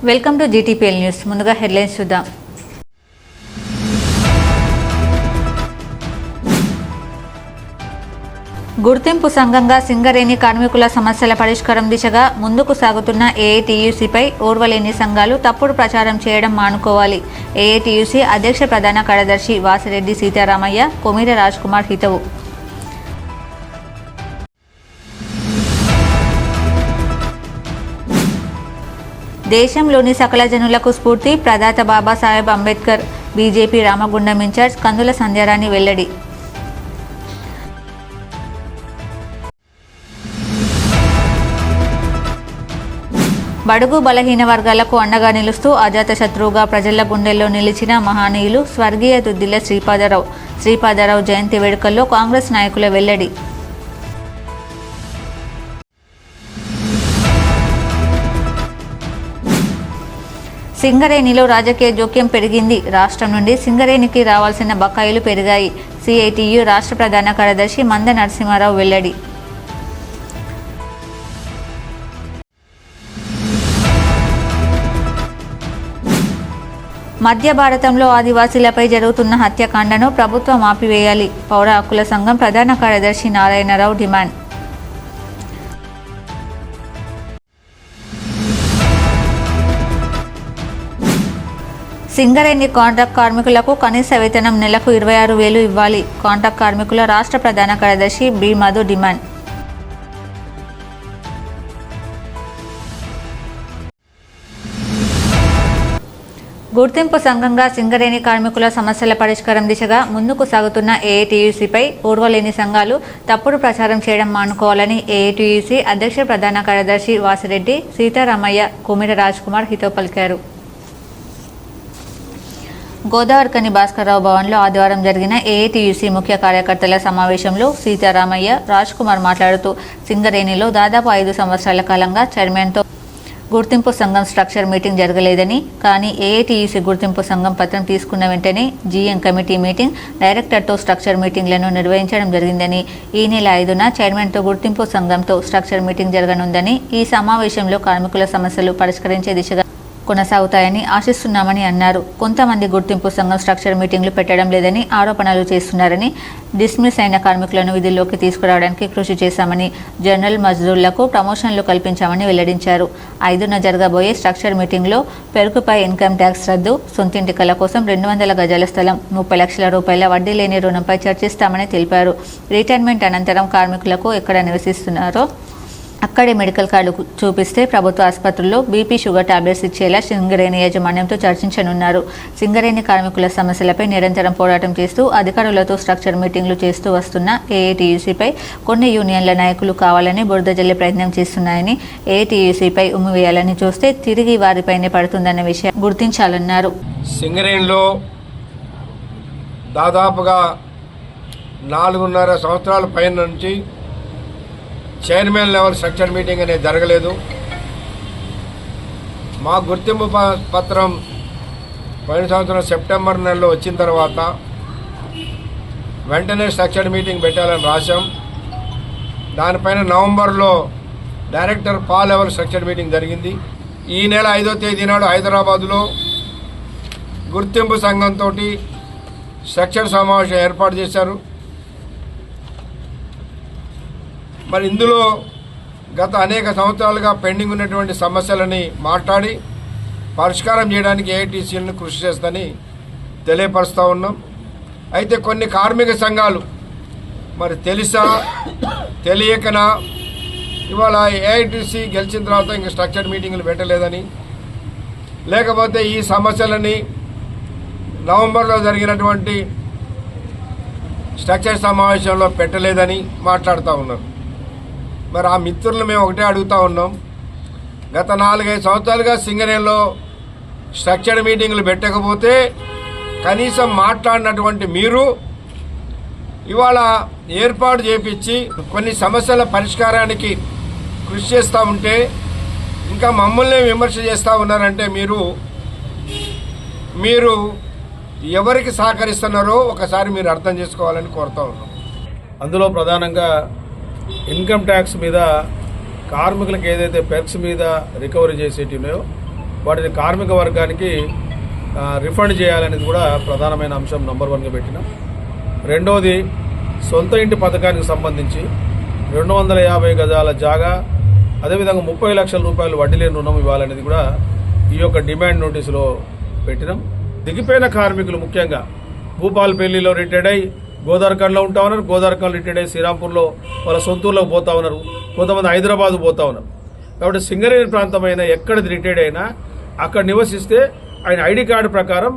Welcome to GTPL news. ముందుగా headlines చూద్దాం. గుర్తింపు సంఘంగా సింగరేణి కార్మికుల సమస్యల పరిష్కారం దిశగా ముందుకు సాగుతున్న ఏఐటీయూసీపై ఓర్వలేని సంఘాలు తప్పుడు ప్రచారం చేయడం మానుకోవాలి. ఏఐటీయూసీ అధ్యక్ష ప్రధాన కార్యదర్శి వాసిరెడ్డి సీతారామయ్య, కొమిర రాజ్ కుమార్ హితవు. దేశంలోని సకల జనులకు స్ఫూర్తి ప్రదాత బాబాసాహెబ్ అంబేద్కర్. బీజేపీ రామగుండం ఇన్ఛార్జ్ కందుల సంధ్యారాణి వెల్లడి. బడుగు బలహీన వర్గాలకు అండగా నిలుస్తూ అజాతశత్రువుగా ప్రజల గుండెల్లో నిలిచిన మహనీయులు స్వర్గీయ దుద్దిల్ల శ్రీపాదరావు జయంతి వేడుకల్లో కాంగ్రెస్ నాయకుల వెల్లడి. సింగరేణిలో రాజకీయ జోక్యం పెరిగింది. రాష్ట్రం నుండి సింగరేణికి రావాల్సిన బకాయిలు పెరిగాయి. సిఐటియు రాష్ట్ర ప్రధాన కార్యదర్శి మంద నరసింహారావు వెల్లడి. మధ్య భారతంలో ఆదివాసీలపై జరుగుతున్న హత్యాకాండను ప్రభుత్వం ఆపివేయాలి. పౌర హక్కుల సంఘం ప్రధాన కార్యదర్శి నారాయణరావు డిమాండ్. సింగరేణి కాంట్రాక్ట్ కార్మికులకు కనీస వేతనం నెలకు 26,000 ఇవ్వాలి. కాంట్రాక్ట్ కార్మికుల రాష్ట్ర ప్రధాన కార్యదర్శి బి మధు డిమాండ్. గుర్తింపు సంఘంగా సింగరేణి కార్మికుల సమస్యల పరిష్కారం దిశగా ముందుకు సాగుతున్న ఏఐటీయూసీపై ఓర్వలేని సంఘాలు తప్పుడు ప్రచారం చేయడం మానుకోవాలని ఏఐటీయూసీ అధ్యక్ష ప్రధాన కార్యదర్శి వాసిరెడ్డి సీతారామయ్య, కొమిర రాజ్ కుమార్ హితవు పలికారు. గోదావరికని భాస్కర్రావు భవన్లో ఆదివారం జరిగిన ఏఐటీయూసీ ముఖ్య కార్యకర్తల సమావేశంలో సీతారామయ్య, రాజ్ కుమార్ మాట్లాడుతూ సింగరేణిలో దాదాపు 5 సంవత్సరాల కాలంగా చైర్మన్తో గుర్తింపు సంఘం స్ట్రక్చర్ మీటింగ్ జరగలేదని, కానీ ఏఐటీయూసీ గుర్తింపు సంఘం పత్రం తీసుకున్న వెంటనే జీఎం కమిటీ మీటింగ్, డైరెక్టర్తో స్ట్రక్చర్ మీటింగ్లను నిర్వహించడం జరిగిందని, ఈ నెల 5న చైర్మన్తో గుర్తింపు సంఘంతో స్ట్రక్చర్ మీటింగ్ జరగనుందని, ఈ సమావేశంలో కార్మికుల సమస్యలు పరిష్కరించే దిశగా కొనసాగుతాయని ఆశిస్తున్నామని అన్నారు. కొంతమంది గుర్తింపు సంఘం స్ట్రక్చర్ మీటింగ్లు పెట్టడం లేదని ఆరోపణలు చేస్తున్నారని, డిస్మిస్ అయిన కార్మికులను విధుల్లోకి తీసుకురావడానికి కృషి చేశామని, జనరల్ మజ్దూర్లకు ప్రమోషన్లు కల్పించామని వెల్లడించారు. 5న జరగబోయే స్ట్రక్చర్ మీటింగ్లో పెరుగుపై ఇన్కమ్ ట్యాక్స్ రద్దు, సొంతింటి కల కోసం 200 గజాల స్థలం, 30 లక్షల రూపాయల వడ్డీ లేని రుణంపై చర్చిస్తామని తెలిపారు. రిటైర్మెంట్ అనంతరం కార్మికులకు ఎక్కడ నివసిస్తున్నారో అక్కడే మెడికల్ కార్డు చూపిస్తే ప్రభుత్వ ఆసుపత్రుల్లో బీపీ, షుగర్ టాబ్లెట్స్ ఇచ్చేలా సింగరేణి యాజమాన్యంతో చర్చించనున్నారు. సింగరేణి కార్మికుల సమస్యలపై నిరంతరం పోరాటం చేస్తూ అధికారులతో స్ట్రక్చర్ మీటింగ్లు చేస్తూ వస్తున్న ఏఐటీయూసీపై కొన్ని యూనియన్ల నాయకులు కావాలని బురద జల్లే ప్రయత్నం చేస్తున్నాయని, ఏఐటీయూసీపై ఉమ్మివేయాలని చూస్తే తిరిగి వారిపైనే పడుతుందన్న విషయం గుర్తించాలన్నారు. సింగరేణిలో దాదాపుగా 4.5 సంవత్సరాల పైన నుంచి చైర్మన్ లెవెల్ స్ట్రక్చర్ మీటింగ్ అనేది జరగలేదు. మా గుర్తింపు పత్రం పోయిన సంవత్సరం సెప్టెంబర్ నెలలో వచ్చిన తర్వాత వెంటనే స్ట్రక్చర్ మీటింగ్ పెట్టాలని రాశాం. దానిపైన నవంబర్లో డైరెక్టర్ పా లెవెల్ స్ట్రక్చర్ మీటింగ్ జరిగింది. ఈ నెల 5వ తేదీ నాడు హైదరాబాదులో గుర్తింపు సంఘంతో స్ట్రక్చర్ సమావేశం ఏర్పాటు చేశారు. మరి ఇందులో గత అనేక సంవత్సరాలుగా పెండింగ్ ఉన్నటువంటి సమస్యలని మాట్లాడి పరిష్కారం చేయడానికి ఏఐటీసీలను కృషి చేస్తుందని తెలియపరుస్తూ ఉన్నాం. అయితే కొన్ని కార్మిక సంఘాలు మరి తెలుసా తెలియకనా ఇవాళ ఏఐటీసీ గెలిచిన తర్వాత ఇంక స్ట్రక్చర్ మీటింగ్లు పెట్టలేదని, లేకపోతే ఈ సమస్యలని నవంబర్లో జరిగినటువంటి స్ట్రక్చర్ సమావేశంలో పెట్టలేదని మాట్లాడుతూ ఉన్నారు. మరి ఆ మిత్రులను మేము ఒకటే అడుగుతూ ఉన్నాం, గత 4-5 సంవత్సరాలుగా సింగరేణిలో స్ట్రక్చర్ మీటింగ్లు పెట్టకపోతే కనీసం మాట్లాడినటువంటి మీరు ఇవాళ ఏర్పాటు చేపించి కొన్ని సమస్యల పరిష్కారానికి కృషి చేస్తూ ఉంటే ఇంకా మమ్మల్ని విమర్శ చేస్తూ ఉన్నారంటే మీరు ఎవరికి సహకరిస్తున్నారో ఒకసారి మీరు అర్థం చేసుకోవాలని కోరుతూ ఉన్నాం. అందులో ప్రధానంగా ఇన్కమ్ ట్యాక్స్ మీద కార్మికులకు ఏదైతే పెర్క్స్ మీద రికవరీ చేసేటివో వాటిని కార్మిక వర్గానికి రిఫండ్ చేయాలనేది కూడా ప్రధానమైన అంశం నంబర్ 1గా పెట్టినాం. రెండోది సొంత ఇంటి పథకానికి సంబంధించి 250 గజాల జాగా, అదేవిధంగా 30 లక్షల రూపాయలు వడ్డీ లేని రుణం ఇవ్వాలనేది కూడా ఈ యొక్క డిమాండ్ నోటీసులో పెట్టినాం. దిగిపోయిన కార్మికులు ముఖ్యంగా భూపాలపల్లిలో రిటైర్డ్ అయ్యి గోదావరిఖండ్లో ఉంటా ఉన్నారు, గోదావరిఖండ్లో రిటైర్డ్ అయ్యి శ్రీరాంపూర్లో వాళ్ళ సొంతూరులోకి పోతా ఉన్నారు, కొంతమంది హైదరాబాద్ పోతా ఉన్నారు. కాబట్టి సింగరేణి ప్రాంతమైన ఎక్కడిది రిటైర్డ్ అయినా అక్కడ నివసిస్తే ఆయన ఐడి కార్డు ప్రకారం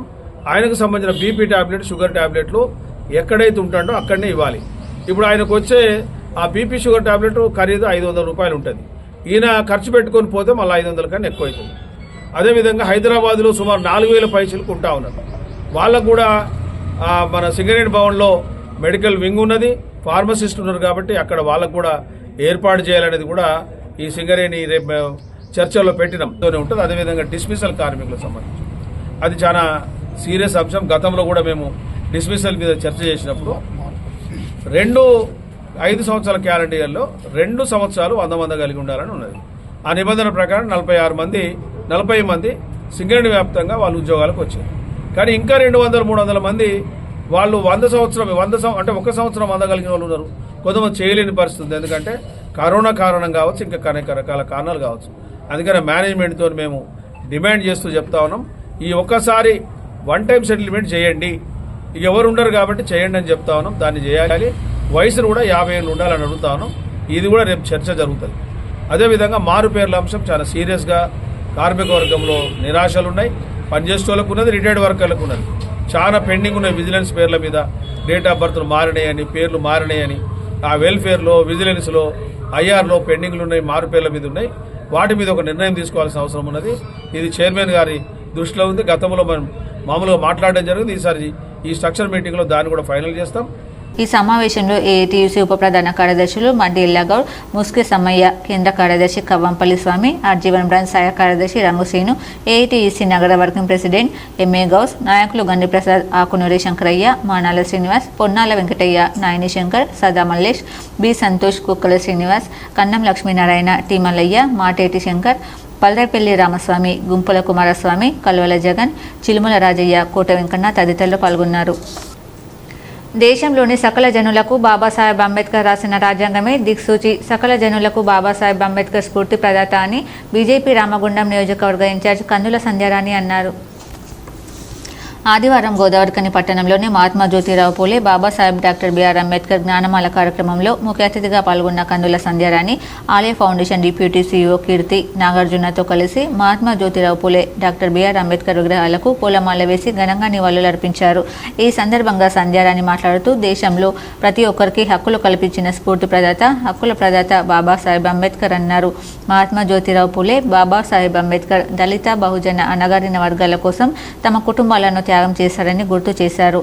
ఆయనకు సంబంధించిన బీపీ ట్యాబ్లెట్, షుగర్ ట్యాబ్లెట్లు ఎక్కడైతే ఉంటాడో అక్కడనే ఇవ్వాలి. ఇప్పుడు ఆయనకు వచ్చే ఆ బీపీ షుగర్ ట్యాబ్లెట్ ఖరీదు 500 రూపాయలు ఉంటుంది. ఈయన ఖర్చు పెట్టుకొని పోతే మళ్ళీ 500 కన్నా ఎక్కువ అవుతుంది. అదేవిధంగా హైదరాబాద్లో సుమారు 4000 పైసలకు ఉంటా ఉన్నారు. వాళ్ళకు కూడా మన సింగరేణి భవన్లో మెడికల్ వింగ్ ఉన్నది, ఫార్మసిస్ట్ ఉన్నారు. కాబట్టి అక్కడ వాళ్ళకు కూడా ఏర్పాటు చేయాలనేది కూడా ఈ సింగరేణి రేపు చర్చల్లో పెట్టినంతోనే ఉంటుంది. అదేవిధంగా డిస్మిసల్ కార్మికులకు సంబంధించి అది చాలా సీరియస్ అంశం. గతంలో కూడా మేము డిస్మిసల్ మీద చర్చ చేసినప్పుడు 5 సంవత్సరాల క్యాలెండర్ ఇయర్లో 2 సంవత్సరాలు 100 మంది కలిగి ఉండాలని ఉన్నది. ఆ నిబంధన ప్రకారం 40 మంది సింగరేణి వ్యాప్తంగా వాళ్ళు ఉద్యోగాలకు వచ్చారు. కానీ ఇంకా 200-300 మంది వాళ్ళు 100 సంవత్సరం అంటే 1 సంవత్సరం 100 కలిగిన వాళ్ళు ఉన్నారు. కొంతమంది చేయలేని పరిస్థితి ఉంది. ఎందుకంటే కరోనా కారణం కావచ్చు, ఇంకా అనేక రకాల కారణాలు కావచ్చు. అందుకని మేనేజ్మెంట్తో మేము డిమాండ్ చేస్తూ చెప్తా ఉన్నాం, ఈ ఒక్కసారి 1 టైం సెటిల్మెంట్ చేయండి, ఇక ఎవరు ఉండరు కాబట్టి చేయండి అని చెప్తా ఉన్నాం. దాన్ని చేయాలి. వయసును కూడా 50 ఏళ్ళు ఉండాలని అడుగుతా ఉన్నాం. ఇది కూడా రేపు చర్చ జరుగుతుంది. అదేవిధంగా మారు పేర్ల అంశం చాలా సీరియస్గా కార్మిక వర్గంలో నిరాశలు ఉన్నాయి. పనిచేసే వాళ్ళకు ఉన్నది, రిటైర్డ్ వర్కర్లకు ఉన్నది. చాలా పెండింగ్ ఉన్నాయి. విజిలెన్స్ పేర్ల మీద డేట్ ఆఫ్ బర్త్లు మారినాయని, పేర్లు మారినాయని, ఆ వెల్ఫేర్లో, విజిలెన్స్లో, ఐఆర్లో పెండింగ్లు ఉన్నాయి, మారు పేర్ల మీద ఉన్నాయి. వాటి మీద ఒక నిర్ణయం తీసుకోవాల్సిన అవసరం ఉన్నది. ఇది చైర్మన్ గారి దృష్టిలో ఉంది. గతంలో మనం మామూలుగా మాట్లాడడం జరిగింది. ఈసారి ఈ స్ట్రక్చర్ మీటింగ్లో దాన్ని కూడా ఫైనల్ చేస్తాం. ఈ సమావేశంలో ఏఐటీయూసీ ఉప ప్రధాన కార్యదర్శులు మడ్డి ఇల్లాగౌడ్, ముస్కి సమ్మయ్య, కేంద్ర కార్యదర్శి కవ్వంపల్లి స్వామి, ఆర్జీవన్ బ్రాంచ్ సహాయ కార్యదర్శి రంగుశ్రీను, ఏఐటీయూసీ నగర వర్కింగ్ ప్రెసిడెంట్ ఎంఏ గౌస్, నాయకులు గండిప్రసాద్, ఆకునూరి శంకరయ్య, మానాల శ్రీనివాస్, పొన్నాల వెంకటయ్య, నాయని శంకర్, సదా మల్లేష్, బి సంతోష్, కుక్కల శ్రీనివాస్, కన్నం లక్ష్మీనారాయణ, టి మల్లయ్య, మాటేటి శంకర్, పల్దర్పల్లి రామస్వామి, గుంపుల కుమారస్వామి, కల్వల జగన్, చిలుముల రాజయ్య, కోట వెంకన్న తదితరులు పాల్గొన్నారు. దేశంలోని సకల జనులకు బాబాసాహెబ్ అంబేద్కర్ రాసిన రాజ్యాంగమే దిక్సూచి, సకల జనులకు బాబాసాహెబ్ అంబేద్కర్ స్ఫూర్తి ప్రదాత అని బీజేపీ రామగుండం నియోజకవర్గ ఇన్ఛార్జ్ కందుల సంధ్యారాణి అన్నారు. ఆదివారం గోదావరిఖని పట్టణంలోని మహాత్మా జ్యోతిరావు పూలే బాబాసాహెబ్ డాక్టర్ బిఆర్ అంబేద్కర్ జ్ఞానమాల కార్యక్రమంలో ముఖ్య అతిథిగా పాల్గొన్న కందుల సంధ్యారాణి ఆలయ ఫౌండేషన్ డిప్యూటీ సీఈఓ కీర్తి నాగార్జునతో కలిసి మహాత్మా జ్యోతిరావు పూలే డాక్టర్ బిఆర్ అంబేద్కర్ విగ్రహాలకు పూలమాల వేసి ఘనంగా నివాళులర్పించారు. ఈ సందర్భంగా సంధ్యారాణి మాట్లాడుతూ దేశంలో ప్రతి ఒక్కరికి హక్కులు కల్పించిన స్ఫూర్తి ప్రదాత, హక్కుల ప్రదాత బాబాసాహెబ్ అంబేద్కర్ అన్నారు. మహాత్మా జ్యోతిరావు పూలే, బాబాసాహెబ్ అంబేద్కర్ దళిత, బహుజన, అణగారిన వర్గాల కోసం తమ కుటుంబాలను త్యాగం చేశారని గుర్తు చేశారు.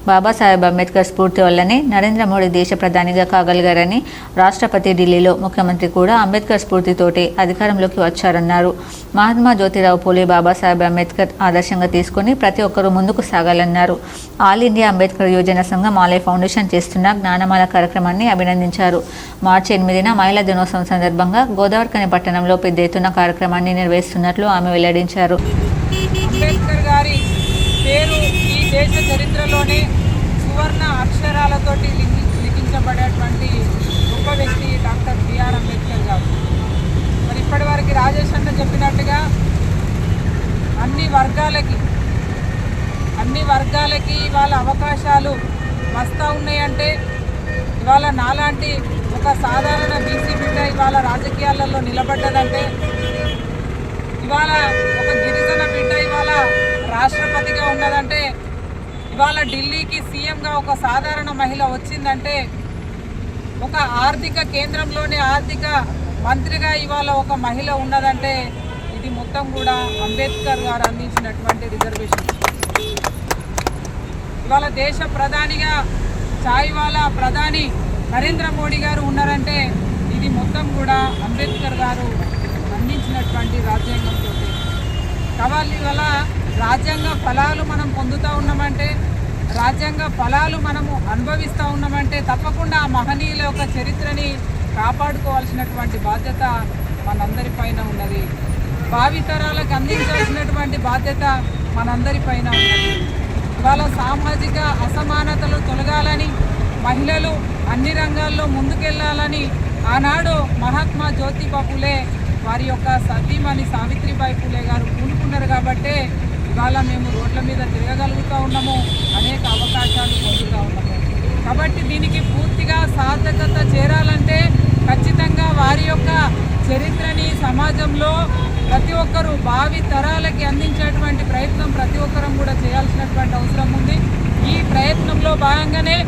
బాబాసాహెబ్ అంబేద్కర్ స్ఫూర్తి వల్లనే నరేంద్ర మోడీ దేశ ప్రధానిగా కాగలిగారని, రాష్ట్రపతి, ఢిల్లీలో ముఖ్యమంత్రి కూడా అంబేద్కర్ స్ఫూర్తితోటే అధికారంలోకి వచ్చారన్నారు. మహాత్మా జ్యోతిరావు పూలే బాబాసాహెబ్ అంబేద్కర్ ఆదర్శంగా తీసుకుని ప్రతి ఒక్కరూ ముందుకు సాగాలన్నారు. ఆల్ ఇండియా అంబేద్కర్ యోజన సంఘం ఆలయ ఫౌండేషన్ చేస్తున్న జ్ఞానమాల కార్యక్రమాన్ని అభినందించారు. మార్చి 8న మహిళా దినోత్సవం సందర్భంగా గోదావరిఖని పట్టణంలో పెద్ద ఎత్తున కార్యక్రమాన్ని నిర్వహిస్తున్నట్లు ఆమె వెల్లడించారు. అంబేద్కర్ గారి పేరు ఈ దేశ చరిత్రలోనే సువర్ణ అక్షరాలతోటి లిఖించబడేటువంటి గొప్ప వ్యక్తి డాక్టర్ బిఆర్ అంబేద్కర్ గారు. మరి ఇప్పటివరకు రాజేష్ అన్న చెప్పినట్టుగా అన్ని వర్గాలకి వాళ్ళ అవకాశాలు వస్తూ ఉన్నాయంటే, ఇవాళ నాలాంటి ఒక సాధారణ బీసీ బిడ్డ ఇవాళ రాజకీయాలలో నిలబడ్డదంటే, ఇవాళ ఒక గిరిజన బిడ్డ ఇవాళ రాష్ట్రపతిగా ఉన్నదంటే, ఇవాళ ఢిల్లీకి సీఎంగా ఒక సాధారణ మహిళ వచ్చిందంటే, ఒక ఆర్థిక కేంద్రంలోనే ఆర్థిక మంత్రిగా ఇవాళ ఒక మహిళ ఉన్నదంటే, ఇది మొత్తం కూడా అంబేద్కర్ గారు అందించినటువంటి రిజర్వేషన్. ఇవాళ దేశ ప్రధానిగా ఛాయ్వాలా ప్రధాని నరేంద్ర మోడీ గారు ఉన్నారంటే, ఇది మొత్తం కూడా అంబేద్కర్ గారు అందించినటువంటి రాజ్యాంగంతో. కాబట్టి ఇవాళ రాజ్యాంగ ఫలాలు మనం పొందుతూ ఉన్నామంటే, రాజ్యాంగ ఫలాలు మనము అనుభవిస్తూ ఉన్నామంటే, తప్పకుండా ఆ మహనీయుల యొక్క చరిత్రని కాపాడుకోవాల్సినటువంటి బాధ్యత మనందరిపైన ఉన్నది. భావితరాలకు అందించాల్సినటువంటి బాధ్యత మనందరిపైన ఉన్నది. ఇవాళ సామాజిక అసమానతలు తొలగాలని, మహిళలు అన్ని రంగాల్లో ముందుకెళ్లాలని ఆనాడు మహాత్మా జ్యోతిబా ఫులే వారి యొక్క సతీమణి సావిత్రిబాయి ఫులే గారు పూనుకున్నారు. కాబట్టే ఇవాళ మేము రోడ్ల మీద తిరగగలుగుతూ ఉన్నాము, అనేక అవకాశాలు పొందుతూ ఉన్నాము. కాబట్టి దీనికి పూర్తిగా సార్థకత చేరాలంటే ఖచ్చితంగా వారి యొక్క చరిత్రని సమాజంలో ప్రతి ఒక్కరూ భావి తరాలకి అందించేటువంటి ప్రయత్నం ప్రతి ఒక్కరం కూడా చేయాల్సినటువంటి అవసరం ఉంది. ఈ ప్రయత్నంలో భాగంగానే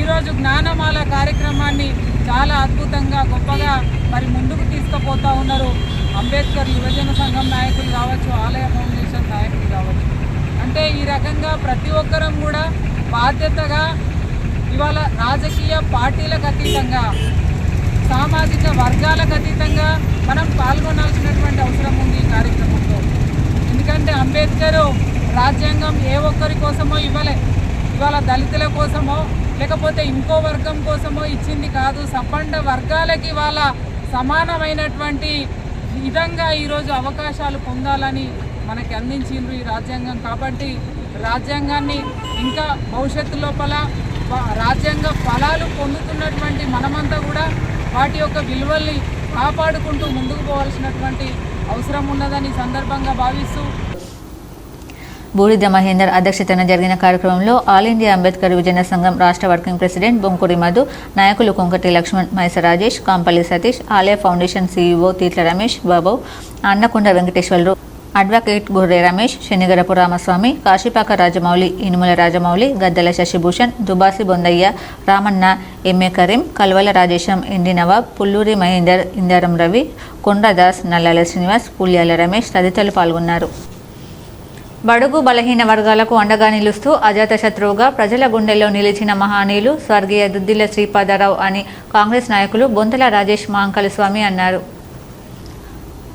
ఈరోజు జ్ఞానమాల కార్యక్రమాన్ని చాలా అద్భుతంగా గొప్పగా మరి ముందుకు తీసుకుపోతూ ఉన్నారు. అంబేద్కర్ యువజన సంఘం నాయకులు కావచ్చు, ఆలయ ఫౌండేషన్ నాయకులు కావచ్చు. అంటే ఈ రకంగా ప్రతి ఒక్కరం కూడా బాధ్యతగా ఇవాళ రాజకీయ పార్టీలకు అతీతంగా, సామాజిక వర్గాలకు అతీతంగా మనం పాల్గొనాల్సినటువంటి అవసరం ఉంది ఈ కార్యక్రమంలో. ఎందుకంటే అంబేద్కర్ రాజ్యాంగం ఏ ఒక్కరి కోసమో ఇవ్వలే, ఇవాళ దళితుల కోసమో లేకపోతే ఇంకో వర్గం కోసమో ఇచ్చింది కాదు. సంపన్న వర్గాలకి వాళ్ళ సమానమైనటువంటి విధంగా ఈరోజు అవకాశాలు పొందాలని మనకి అందించిండ్రు ఈ రాజ్యాంగం. కాబట్టి రాజ్యాంగాన్ని ఇంకా భవిష్యత్తు లోపల రాజ్యాంగ ఫలాలు పొందుతున్నటువంటి మనమంతా కూడా వాటి యొక్క విలువల్ని కాపాడుకుంటూ ముందుకు పోవాల్సినటువంటి అవసరం ఉన్నదని సందర్భంగా భావిస్తూ బూడిద మహేందర్ అధ్యక్షతన జరిగిన కార్యక్రమంలో ఆల్ ఇండియా అంబేద్కర్ యువజన సంఘం రాష్ట్ర వర్కింగ్ ప్రెసిడెంట్ బొంకురి మధు, నాయకులు కొంకటి లక్ష్మణ్, మైస రాజేష్, కాంపల్లి సతీష్, ఆలయ foundation CEO తీట్ల Ramesh Babu, అన్నకొండ Venkateswarlu, advocate గుర్రె Ramesh, Shanigarapu Ramaswamy, Kashipaka Rajamouli, ఇనుముల రాజమౌళి, గద్దెల శశిభూషణ్, దుబాసి బొందయ్య, రామన్న, ఎంఏ కరీం, కల్వల రాజేశం, ఎండి నవాబ్, పుల్లూరి మహేందర్, ఇందారం రవి, కొండదాస్, నల్లాల శ్రీనివాస్, పుల్యాల రమేష్ తదితరులు పాల్గొన్నారు. బడుగు బలహీన వర్గాలకు అండగా నిలుస్తూ అజాతశత్రువుగా ప్రజల గుండెల్లో నిలిచిన మహానీయులు స్వర్గీయ దుద్దిల శ్రీపాదరావు అని కాంగ్రెస్ నాయకులు బొంతల రాజేష్ మాంకల స్వామి అన్నారు.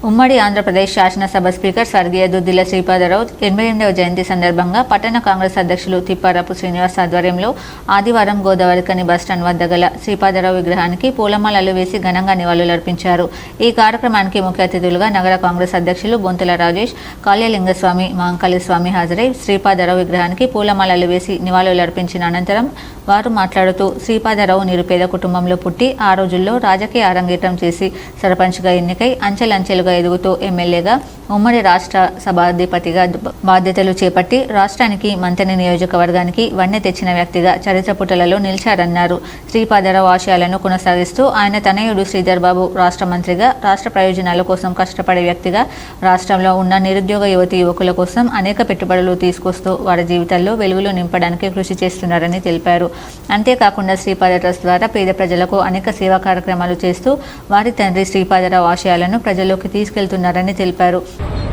ఉమ్మడి ఆంధ్రప్రదేశ్ శాసనసభ స్పీకర్ స్వర్గీయ దుద్దిల శ్రీపాదరావు 88వ జయంతి సందర్భంగా పట్టణ కాంగ్రెస్ అధ్యక్షులు తిప్పారపు శ్రీనివాస్ ఆధ్వర్యంలో ఆదివారం గోదావరికని బస్టాండ్ వద్ద గల శ్రీపాదరావు విగ్రహానికి పూలమాలలు వేసి ఘనంగా నివాళులర్పించారు. ఈ కార్యక్రమానికి ముఖ్య అతిథులుగా నగర కాంగ్రెస్ అధ్యక్షులు బొంతల రాజేష్, కాళీలింగస్వామి, మాంకలి స్వామి హాజరై శ్రీపాదరావు విగ్రహానికి పూలమాలలు వేసి నివాళులర్పించిన అనంతరం వారు మాట్లాడుతూ శ్రీపాదరావు నిరుపేద కుటుంబంలో పుట్టి ఆ రోజుల్లో రాజకీయ అరంగేట్రం చేసి సర్పంచ్గా ఎన్నికై అంచెలంచెలుగా ఎదుగుతూ ఎమ్మెల్యేగా ఉమ్మడి రాష్ట్ర సభాధిపతిగా బాధ్యతలు చేపట్టి రాష్ట్రానికి మంతెన నియోజకవర్గానికి వన్నె తెచ్చిన వ్యక్తిగా చరిత్ర పుటలలో నిలిచారన్నారు. శ్రీపాదరావు ఆశయాలను కొనసాగిస్తూ ఆయన తనయుడు శ్రీధర్ బాబు రాష్ట్ర మంత్రిగా రాష్ట్ర ప్రయోజనాల కోసం కష్టపడే వ్యక్తిగా రాష్ట్రంలో ఉన్న నిరుద్యోగ యువతీ యువకుల కోసం అనేక పెట్టుబడులు తీసుకొస్తూ వారి జీవితాల్లో వెలుగులు నింపడానికి కృషి చేస్తున్నారని తెలిపారు. అంతేకాకుండా శ్రీపాద ట్రస్ట్ ద్వారా పేద ప్రజలకు అనేక సేవా కార్యక్రమాలు చేస్తూ వారి తండ్రి శ్రీపాదరావు ఆశయాలను ప్రజల్లోకి తీసుకెళ్తున్నారని తెలిపారు.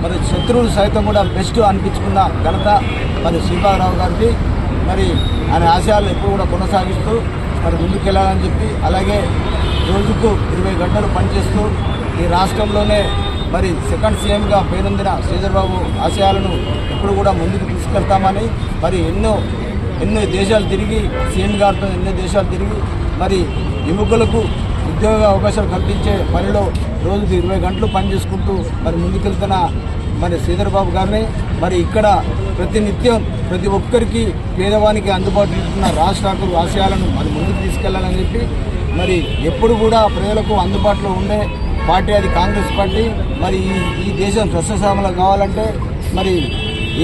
మరి శత్రువులు సైతం కూడా బెస్ట్ అనిపించుకున్న ఘనత మరి శ్రీపాదరావు గారికి. మరి ఆయన ఆశయాలను ఎప్పుడు కూడా కొనసాగిస్తూ మరి ముందుకెళ్లాలని చెప్పి, అలాగే రోజుకు 20 గంటలు పనిచేస్తూ ఈ రాష్ట్రంలోనే మరి సెకండ్ సీఎంగా పేరొందిన శ్రీధర్ బాబు ఆశయాలను ఎప్పుడు కూడా ముందుకు తీసుకెళ్తామని, మరి ఎన్నో దేశాలు తిరిగి సీఎం గారితో ఎన్నో దేశాలు తిరిగి మరి యువకులకు ఉద్యోగ అవకాశాలు కల్పించే పనిలో రోజుకు 20 గంటలు పనిచేసుకుంటూ మరి ముందుకెళ్తున్న మరి శ్రీధర్ బాబు గారిని మరి ఇక్కడ ప్రతినిత్యం ప్రతి ఒక్కరికి పేదవానికి అందుబాటులో ఉంటున్న రాష్ట్రాలు ఆశయాలను మరి ముందుకు తీసుకెళ్లాలని చెప్పి, మరి ఎప్పుడు కూడా ప్రజలకు అందుబాటులో ఉండే పార్టీ అది కాంగ్రెస్ పార్టీ. మరి ఈ దేశం సస్యశ్యామలం కావాలంటే మరి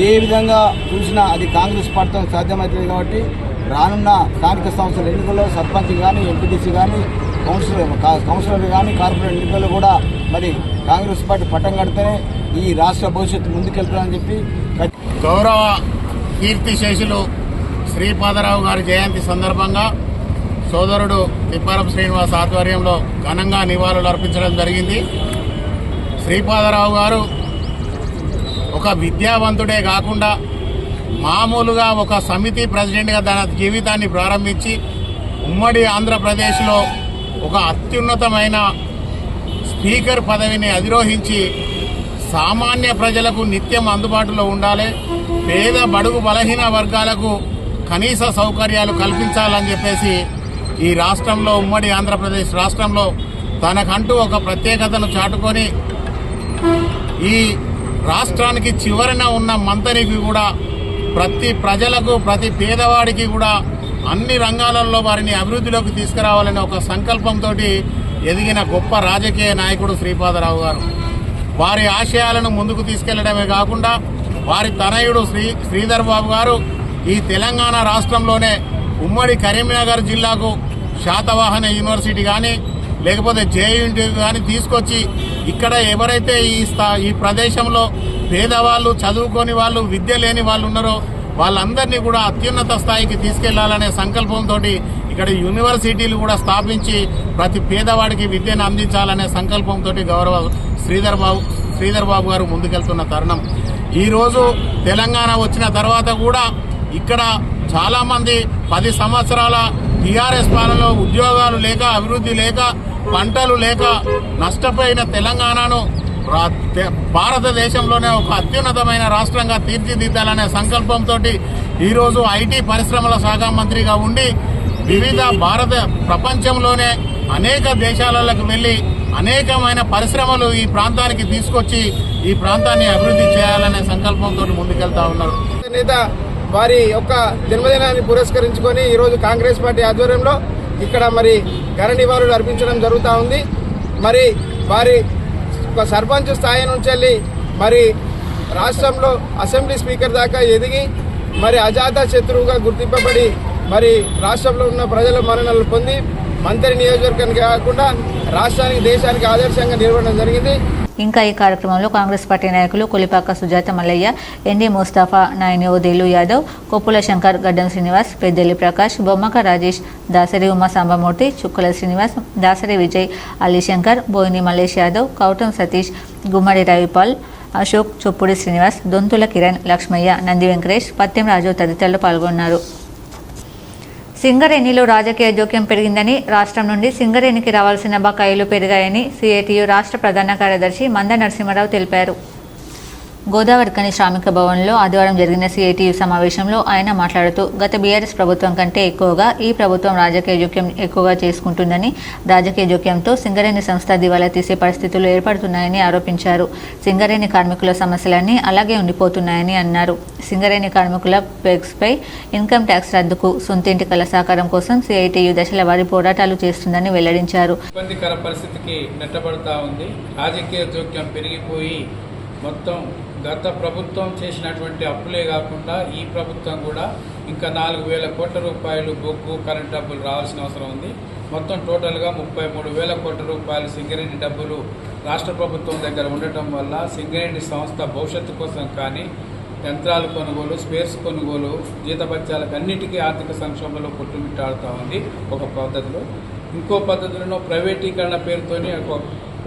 ఏ విధంగా చూసినా అది కాంగ్రెస్ పార్టీతో సాధ్యమవుతుంది. కాబట్టి రానున్న స్థానిక సంస్థల ఎన్నికల్లో సర్పంచ్ కానీ, ఎంపీటీసీ కానీ, కౌన్సిలర్ కానీ, కార్పొరేట్ ఎన్నికల్లో కూడా మరి కాంగ్రెస్ పార్టీ పట్టం కడితేనే ఈ రాష్ట్ర భవిష్యత్తు ముందుకెళ్తారని చెప్పి గౌరవ కీర్తిశేషులు శ్రీపాదరావు గారి జయంతి సందర్భంగా సోదరుడు తిప్పారపు శ్రీనివాస్ ఆధ్వర్యంలో ఘనంగా నివాళులు అర్పించడం జరిగింది. శ్రీపాదరావు గారు ఒక విద్యావంతుడే కాకుండా మామూలుగా ఒక సమితి ప్రెసిడెంట్గా తన జీవితాన్ని ప్రారంభించి ఉమ్మడి ఆంధ్రప్రదేశ్లో ఒక అత్యున్నతమైన స్పీకర్ పదవిని అధిరోహించి సామాన్య ప్రజలకు నిత్యం అందుబాటులో ఉండాలి, పేద బడుగు బలహీన వర్గాలకు కనీస సౌకర్యాలు కల్పించాలని చెప్పేసి ఈ రాష్ట్రంలో ఉమ్మడి ఆంధ్రప్రదేశ్ రాష్ట్రంలో తనకంటూ ఒక ప్రత్యేకతను చాటుకొని ఈ రాష్ట్రానికి చివరన ఉన్న మంత్రికి కూడా ప్రతి ప్రజలకు ప్రతి పేదవాడికి కూడా అన్ని రంగాలలో వారిని అభివృద్ధిలోకి తీసుకురావాలనే ఒక సంకల్పంతో ఎదిగిన గొప్ప రాజకీయ నాయకుడు శ్రీపాదరావు గారు. వారి ఆశయాలను ముందుకు తీసుకెళ్లడమే కాకుండా వారి తనయుడు శ్రీధర్ బాబు గారు ఈ తెలంగాణ రాష్ట్రంలోనే ఉమ్మడి కరీంనగర్ జిల్లాకు శాతవాహన యూనివర్సిటీ కానీ లేకపోతే జేయూనిటీ కానీ తీసుకొచ్చి ఇక్కడ ఎవరైతే ఈ ప్రదేశంలో పేదవాళ్ళు, చదువుకోని వాళ్ళు, విద్య లేని వాళ్ళు ఉన్నారో వాళ్ళందరినీ కూడా అత్యున్నత స్థాయికి తీసుకెళ్లాలనే సంకల్పంతో ఇక్కడ యూనివర్సిటీలు కూడా స్థాపించి ప్రతి పేదవాడికి విద్యను అందించాలనే సంకల్పంతో గౌరవ శ్రీధర్ బాబు గారు ముందుకెళ్తున్న తరుణం. ఈరోజు తెలంగాణ వచ్చిన తర్వాత కూడా ఇక్కడ చాలామంది 10 సంవత్సరాల టీఆర్ఎస్ పాలనలో ఉద్యోగాలు లేక, అభివృద్ధి లేక, పంటలు లేక నష్టపోయిన తెలంగాణను భారతదేశంలోనే ఒక అత్యున్నతమైన రాష్ట్రంగా తీర్చిదిద్దాలనే సంకల్పంతో ఈరోజు ఐటీ పరిశ్రమల శాఖ మంత్రిగా ఉండి వివిధ ప్రపంచంలోనే అనేక దేశాలకు వెళ్ళి అనేకమైన పరిశ్రమలు ఈ ప్రాంతానికి తీసుకొచ్చి ఈ ప్రాంతాన్ని అభివృద్ధి చేయాలనే సంకల్పంతో ముందుకెళ్తా ఉన్నారు. నేత వారి యొక్క జన్మదినాన్ని పురస్కరించుకొని ఈరోజు కాంగ్రెస్ పార్టీ ఆధ్వర్యంలో ఇక్కడ మరి ఘన నివాళులు అర్పించడం జరుగుతూ ఉంది. మరి వారి సర్పంచ్ స్థాయి నుంచి వెళ్ళి మరి రాష్ట్రంలో అసెంబ్లీ స్పీకర్ దాకా ఎదిగి మరి అజాత శత్రువుగా గుర్తింపబడి మరి రాష్ట్రంలో ఉన్న ప్రజల మరణాలు పొంది మంత్రి నియోజకవర్గానికి కాకుండా రాష్ట్రానికి, దేశానికి ఆదర్శంగా నిలవడం జరిగింది. ఇంకా ఈ కార్యక్రమంలో కాంగ్రెస్ పార్టీ నాయకులు కొలిపాక సుజాత మల్లయ్య, ఎన్డీ ముస్తాఫా, నాయని ఓదేలు యాదవ్, కొప్పుల శంకర్, గడ్డం శ్రీనివాస్, పెద్దెల్లి ప్రకాష్, బొమ్మక రాజేష్, దాసరి ఉమా సాంబమూర్తి, చుక్కల శ్రీనివాస్, దాసరి విజయ్, అలీశంకర్, బోయిని మల్లేష్ యాదవ్, కౌటం సతీష్, గుమ్మడి రవిపాల్, అశోక్, చొప్పుడి శ్రీనివాస్, దొంతుల కిరణ్, లక్ష్మయ్య, నంది వెంకటేష్, పత్యం రాజు తదితరులు పాల్గొన్నారు. సింగరేణిలో రాజకీయ జోక్యం పెరిగిందని, రాష్ట్రం నుండి సింగరేణికి రావాల్సిన బకాయిలు పెరిగాయని సిఐటియు రాష్ట్ర ప్రధాన కార్యదర్శి మంద నరసింహారావు తెలిపారు. గోదావరిఖని శ్రామిక భవన్లో ఆదివారం జరిగిన సిఐటియు సమావేశంలో ఆయన మాట్లాడుతూ గత బీఆర్ఎస్ ప్రభుత్వం కంటే ఎక్కువగా ఈ ప్రభుత్వం రాజకీయ జోక్యం ఎక్కువగా చేసుకుంటుందని, రాజకీయ జోక్యంతో సింగరేణి సంస్థ దివాలా తీసే పరిస్థితులు ఏర్పడుతున్నాయని ఆరోపించారు. సింగరేణి కార్మికుల సమస్యలన్నీ అలాగే ఉండిపోతున్నాయని అన్నారు. సింగరేణి కార్మికుల పెగ్స్పై ఇన్కమ్ ట్యాక్స్ రద్దుకు, సొంతింటి కల సహకారం కోసం సిఐటియు దశల వారీ పోరాటాలు చేస్తుందని వెల్లడించారు. ఇబ్బందికర పరిస్థితికి నెట్టబడతా ఉంది. రాజకీయ జోక్యం పెరిగిపోయి మొత్తం గత ప్రభుత్వం చేసినటువంటి అప్పులే కాకుండా ఈ ప్రభుత్వం కూడా ఇంకా 4,000 కోట్ల రూపాయలు బొగ్గు, కరెంట్ డబ్బులు రావాల్సిన అవసరం ఉంది. మొత్తం టోటల్గా 33,000 కోట్ల రూపాయలు సింగరేణి డబ్బులు రాష్ట్ర ప్రభుత్వం దగ్గర ఉండటం వల్ల సింగరేణి సంస్థ భవిష్యత్తు కోసం కానీ యంత్రాల కొనుగోలు, స్పేర్స్ కొనుగోలు, జీతభత్యాలకు అన్నిటికీ ఆర్థిక సంక్షోభంలో కొట్టుమిట్టాడుతూ ఉంది ఒక పద్ధతిలో. ఇంకో పద్ధతిలో ప్రైవేటీకరణ పేరుతోనే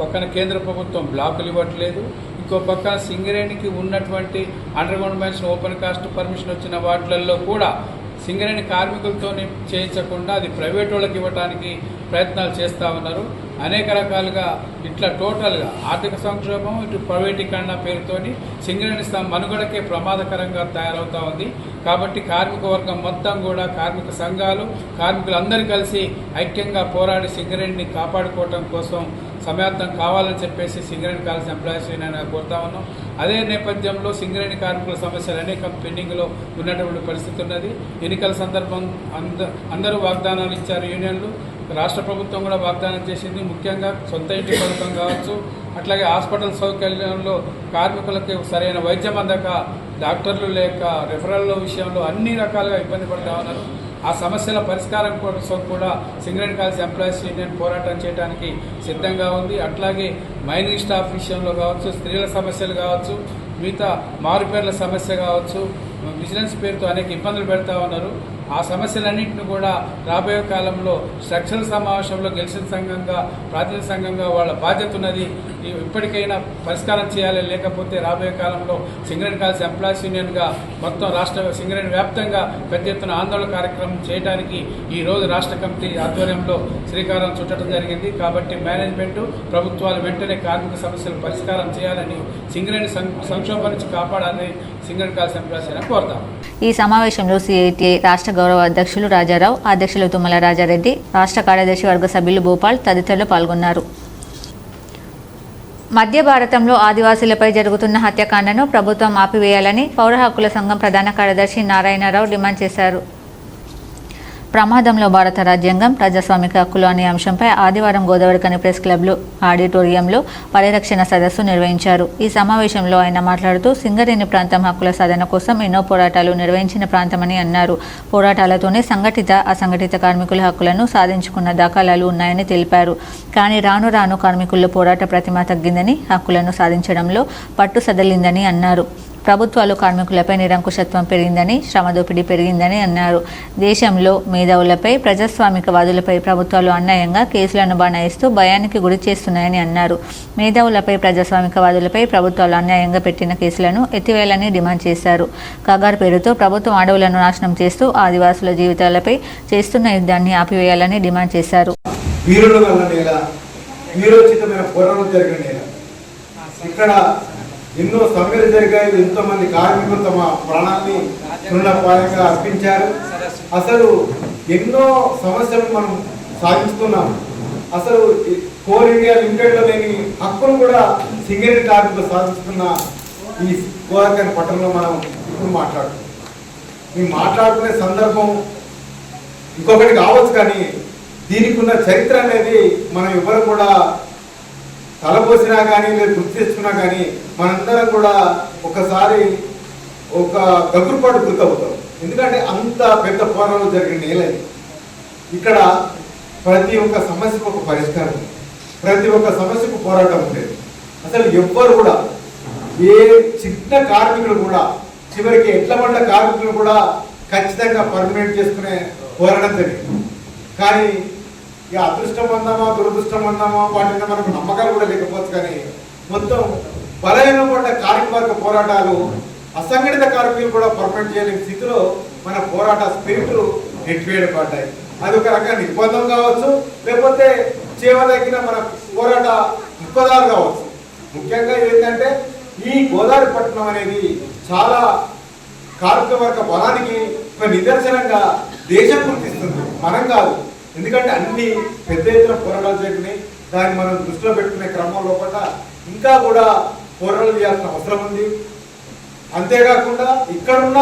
పక్కన కేంద్ర ప్రభుత్వం బ్లాకులు ఇవ్వట్లేదు, ఇంకో పక్క సింగరేణికి ఉన్నటువంటి underground mines open cast permission వచ్చిన వాటిల్లో కూడా సింగరేణి కార్మికులతోనే చేయించకుండా అది ప్రైవేట్ వాళ్ళకి ఇవ్వడానికి ప్రయత్నాలు చేస్తూ ఉన్నారు. అనేక రకాలుగా ఇట్లా టోటల్గా ఆర్థిక సంక్షోభం, ఇటు ప్రైవేటీకరణ పేరుతోని సింగరేణి మనుగడకే ప్రమాదకరంగా తయారవుతూ ఉంది. కాబట్టి కార్మిక వర్గం మొత్తం కూడా, కార్మిక సంఘాలు, కార్మికులందరూ కలిసి ఐక్యంగా పోరాడి సింగరేణిని కాపాడుకోవటం కోసం సమయార్థం కావాలని చెప్పేసి సింగరేణి కాలేజ్ ఎంప్లాయీస్ యూనియన్ కోరుతా ఉన్నాం. అదే నేపథ్యంలో సింగరేణి కార్మికుల సమస్యలు అనేక పెండింగ్లో ఉన్నటువంటి పరిస్థితి ఉన్నది. ఎన్నికల సందర్భం అందరూ వాగ్దానాలు ఇచ్చారు యూనియన్లు, రాష్ట్ర ప్రభుత్వం కూడా వాగ్దానం చేసింది. ముఖ్యంగా సొంత ఇంటి పథకం కావచ్చు, అట్లాగే హాస్పిటల్ సౌకర్యంలో కార్మికులకు సరైన వైద్యం అందక, డాక్టర్లు లేక, రెఫరల్ విషయంలో అన్ని రకాలుగా ఇబ్బంది పడుతూ ఉన్నారు. ఆ సమస్యల పరిష్కారం కోసం కూడా సింగరేణి కాలేజ్ ఎంప్లాయీస్ యూనియన్ పోరాటం చేయడానికి సిద్ధంగా ఉంది. అట్లాగే మైనింగ్ స్టాఫ్ విషయంలో కావచ్చు, స్త్రీల సమస్యలు కావచ్చు, మిగతా మారుపేర్ల సమస్య కావచ్చు, విజిలెన్స్ పేరుతో అనేక ఇబ్బందులు పెడతా ఉన్నారు. ఆ సమస్యలన్నింటినీ కూడా రాబోయే కాలంలో స్ట్రక్చరల్ సమావేశంలో గెలిచిన సంఘంగా, ప్రాతినిధ్య సంఘంగా వాళ్ళ బాధ్యత ఉన్నది. ఇప్పటికైనా పరిష్కారం చేయాలి, లేకపోతే రాబోయే కాలంలో సింగరేణి కాలేజ్ ఎంప్లాయీస్ యూనియన్గా మొత్తం రాష్ట్ర సింగరేణి వ్యాప్తంగా పెద్ద ఎత్తున ఆందోళన కార్యక్రమం చేయడానికి ఈరోజు రాష్ట్ర కమిటీ ఆధ్వర్యంలో శ్రీకారం చుట్టడం జరిగింది. కాబట్టి మేనేజ్మెంటు, ప్రభుత్వాలు వెంటనే కార్మిక సమస్యలు పరిష్కారం చేయాలని, సింగరేణి సంక్షోభం నుంచి కాపాడాలని సింగరేణి కాలేజ్ ఎంప్లాయీస్ యూనియన్ కోరుతాం. ఈ సమావేశంలో సిఐటిఐ రాష్ట్ర గౌరవ అధ్యక్షులు రాజారావు, అధ్యక్షులు తుమ్మల రాజారెడ్డి, రాష్ట్ర కార్యదర్శి వర్గ సభ్యులు భూపాల్ తదితరులు పాల్గొన్నారు. మధ్య భారతంలో ఆదివాసీలపై జరుగుతున్న హత్యాకాండను ప్రభుత్వం ఆపివేయాలని పౌర హక్కుల సంఘం ప్రధాన కార్యదర్శి నారాయణరావు డిమాండ్ చేశారు. ప్రమాదంలో భారత రాజ్యాంగం, ప్రజాస్వామిక హక్కులు అనే అంశంపై ఆదివారం గోదావరిఖని ప్రెస్ క్లబ్లో ఆడిటోరియంలో పరిరక్షణ సదస్సు నిర్వహించారు. ఈ సమావేశంలో ఆయన మాట్లాడుతూ సింగరేణి ప్రాంతం హక్కుల సాధన కోసం ఎన్నో పోరాటాలు నిర్వహించిన ప్రాంతమని అన్నారు. పోరాటాలతోనే సంఘటిత, అసంఘటిత కార్మికుల హక్కులను సాధించుకున్న దాఖలాలు ఉన్నాయని తెలిపారు. కానీ రాను రాను కార్మికుల్లో పోరాట ప్రతిమ తగ్గిందని, హక్కులను సాధించడంలో పట్టు సడలిందని అన్నారు. ప్రభుత్వాలు కార్మికులపై నిరంకుశత్వం పెరిగిందని, శ్రమ దోపిడీ పెరిగిందని అన్నారు. దేశంలో మేధావులపై, ప్రజాస్వామికవాదులపై ప్రభుత్వాలు అన్యాయంగా కేసులను బనాయిస్తూ భయానికి గురి చేస్తున్నాయని అన్నారు. మేధావులపై, ప్రజాస్వామికవాదులపై ప్రభుత్వాలు అన్యాయంగా పెట్టిన కేసులను ఎత్తివేయాలని డిమాండ్ చేశారు. కగార్ పేరుతో ప్రభుత్వం అడవులను నాశనం చేస్తూ ఆదివాసుల జీవితాలపై చేస్తున్న యుద్ధాన్ని ఆపివేయాలని డిమాండ్ చేశారు. ఎన్నో సమ్మెలు జరిగాయి. ఎంతోమంది కార్మికులు తమ ప్రాణాన్ని తృణప్రాయంగా అర్పించారు. అసలు ఎన్నో సమస్యలు మనం సాధించుకున్నాం. అసలు కోల్ ఇండియా లిమిటెడ్లో లేని హక్కును కూడా సింగరేణి కార్మికులు సాధించుకున్న ఈ గోదావరిఖని పట్టణంలో మనం ఇప్పుడు మాట్లాడుతున్నాం. ఈ మాట్లాడుకునే సందర్భం ఇంకొకటి కావచ్చు, కానీ దీనికి ఉన్న చరిత్ర అనేది మనం ఎవరు కూడా తలపోసినా కానీ లేదు గుర్తు తెచ్చుకున్నా కానీ మనందరం కూడా ఒకసారి ఒక గగురుపాటు గుర్తవుతాం. ఎందుకంటే అంత పెద్ద పోరాటం జరిగిన నేల ఇక్కడ ప్రతి ఒక్క సమస్యకు ఒక పరిష్కారం, ప్రతి ఒక్క సమస్యకు పోరాటం ఉండేది. అసలు ఎవ్వరు కూడా ఏ చిన్న కార్మికులు కూడా చివరికి ఎట్ల పడ్డ కార్మికులు కూడా ఖచ్చితంగా పర్మనెంట్ చేసుకునే పోరాటం జరిగింది. కానీ ఇక అదృష్టం అందామా దురదృష్టం అందామా వాటి మీద మనకు నమ్మకాలు కూడా లేకపోవచ్చు, కానీ మొత్తం బలహీనపడ్డ కార్మిక పోరాటాలు, అసంఘటిత కార్మికులు కూడా పర్మనెంట్ చేయలేని స్థితిలో మన పోరాట స్పిరిట్లు నెట్టివేయబడ్డాయి. అది ఒక రకంగా నిర్బంధం కావచ్చు, లేకపోతే చేయదగిన మన పోరాట దృక్పథాలు కావచ్చు. ముఖ్యంగా ఏంటంటే ఈ గోదావరి పట్టణం అనేది చాలా కార్మిక వర్గ బలానికి ఒక నిదర్శనంగా దేశం గుర్తిస్తుంది, మనం కాదు. ఎందుకంటే అన్ని పెద్ద ఎత్తున పోరాటాలు జరిగినాయి. దాన్ని మనం దృష్టిలో పెట్టుకునే క్రమం లోపల ఇంకా కూడా పోరాటాలు చేయాల్సిన అవసరం ఉంది. అంతేకాకుండా ఇక్కడున్న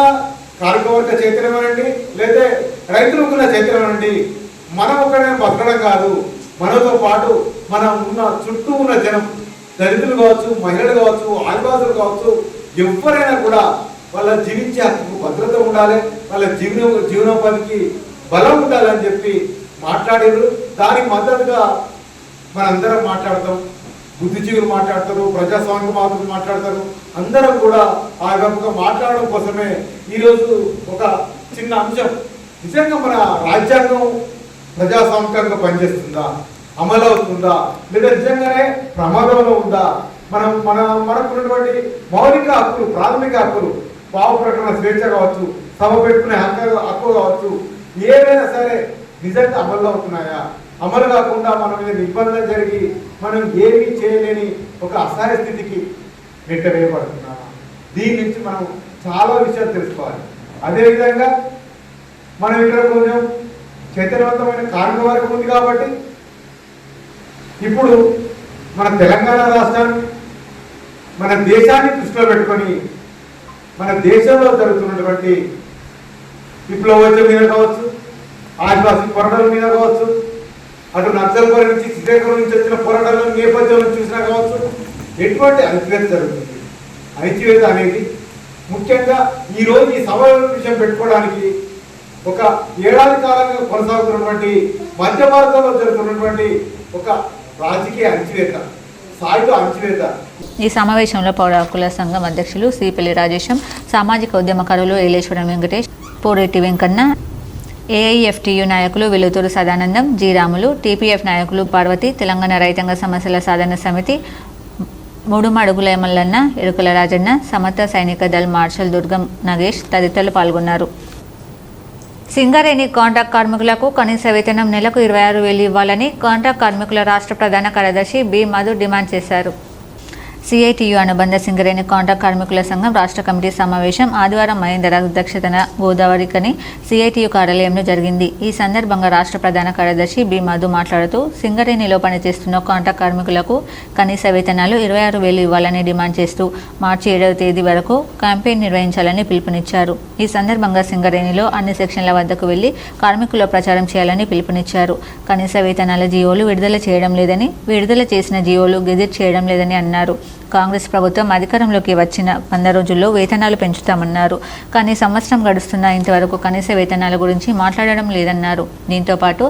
కార్మికవర్గ చైతన్యం అనండి, లేదా రైతులకున్న చైతన్యం అనండి, మనం ఒకనే బతకడం కాదు, మనతో పాటు మనం ఉన్న చుట్టూ ఉన్న జనం, దళితులు కావచ్చు, మహిళలు కావచ్చు, ఆదివాసులు కావచ్చు, ఎవరైనా కూడా వాళ్ళ జీవించే హక్కు భద్రత ఉండాలి, వాళ్ళ జీవనోపాధికి బలం ఉండాలని చెప్పి మాట్లాడారు. దానికి మద్దతుగా మనందరం మాట్లాడతాం, బుద్ధిజీవులు మాట్లాడతారు, ప్రజాస్వామికవాదులు మాట్లాడతారు. అందరం కూడా ఆ విధంగా మాట్లాడడం కోసమే ఈరోజు ఒక చిన్న అంశం, నిజంగా మన రాజ్యాంగం ప్రజాస్వామికంగా పనిచేస్తుందా, అమలు అవుతుందా, లేదా నిజంగానే ప్రమాదంలో ఉందా, మనకున్నటువంటి మౌలిక హక్కులు, ప్రాథమిక హక్కులు, భావ ప్రకటన స్వేచ్ఛ కావచ్చు, సభ పెట్టుకునే హక్కు కావచ్చు, ఏవైనా సరే నిజంగా అమలు అవుతున్నాయా, అమలు కాకుండా మన మీద నిబంధన జరిగి మనం ఏమీ చేయలేని ఒక అసహాయ స్థితికి నెట్టవేయబడుతున్నామా, దీని నుంచి మనం చాలా విషయాలు తెలుసుకోవాలి. అదేవిధంగా మనం ఇక్కడ కొంచెం చైతన్యవంతమైన కార్మిక వర్గం ఉంది కాబట్టి ఇప్పుడు మన తెలంగాణ రాష్ట్రాన్ని, మన దేశాన్ని దృష్టిలో పెట్టుకొని మన దేశంలో జరుగుతున్నటువంటి విప్లవోద్యమం మీద కావచ్చు, ఆదివాసీ పోరాటాల మీద కావచ్చు, అటు నక్సల్బరి నుంచి శ్రీకాకుళం నుంచి వచ్చిన పోరాటాల నేపథ్యంలో చూసినా కావచ్చు, ఎటువంటి అణచివేత జరుగుతుంది. అణచివేత అనేది ముఖ్యంగా ఈరోజు ఈ సమావేశం పెట్టుకోవడానికి ఒక ఏడాది కాలంగా కొనసాగుతున్నటువంటి మధ్య భారతంలో జరుగుతున్నటువంటి ఒక రాజకీయ అణచివేత, సాయుధ అణచివేత. ఈ సమావేశంలో పౌర హక్కుల సంఘం అధ్యక్షులు శ్రీపల్లి రాజేశం, సామాజిక ఉద్యమకారులు ఏలేశ్వరం వెంకటేష్, పోరెట్టి వెంకన్న, ఏఐఎఫ్టియు నాయకులు వెలుతూరు సదానందం, జి రాములు, టీపీఎఫ్ నాయకులు పార్వతి, తెలంగాణ రైతాంగ సమస్యల సాధన సమితి మూడుమడుగుల మల్లన్న, ఎరుకల రాజన్న, సమర్థ సైనిక దళ్ మార్షల్ దుర్గం నగేష్ తదితరులు పాల్గొన్నారు. సింగరేణి కాంట్రాక్ట్ కార్మికులకు కనీస వేతనం నెలకు 26,000 ఇవ్వాలని కాంట్రాక్ట్ కార్మికుల రాష్ట్ర ప్రధాన కార్యదర్శి బి మధు డిమాండ్ చేశారు. సిఐటియు అనుబంధ సింగరేణి కాంట్రాక్ట్ కార్మికుల సంఘం రాష్ట్ర కమిటీ సమావేశం ఆదివారం మహేందర్ అధ్యక్షతన గోదావరికని సిఐటియు కార్యాలయంలో జరిగింది. ఈ సందర్భంగా రాష్ట్ర ప్రధాన కార్యదర్శి బి మధు మాట్లాడుతూ సింగరేణిలో పనిచేస్తున్న కాంట్రాక్ట్ కార్మికులకు కనీస వేతనాలు 26,000 ఇవ్వాలని డిమాండ్ చేస్తూ మార్చి 7వ తేదీ వరకు క్యాంపెయిన్ నిర్వహించాలని పిలుపునిచ్చారు. ఈ సందర్భంగా సింగరేణిలో అన్ని సెక్షన్ల వద్దకు వెళ్లి కార్మికుల ప్రచారం చేయాలని పిలుపునిచ్చారు. కనీస వేతనాల జీవోలు విడుదల చేయడం లేదని, విడుదల చేసిన జీవోలు గెజిట్ చేయడం లేదని అన్నారు. కాంగ్రెస్ ప్రభుత్వం అధికారంలోకి వచ్చిన 100 రోజుల్లో వేతనాలు పెంచుతామన్నారు. కానీ సంవత్సరం గడుస్తున్నా ఇంతవరకు కనీస వేతనాల గురించి మాట్లాడడం లేదన్నారు. దీంతో పాటు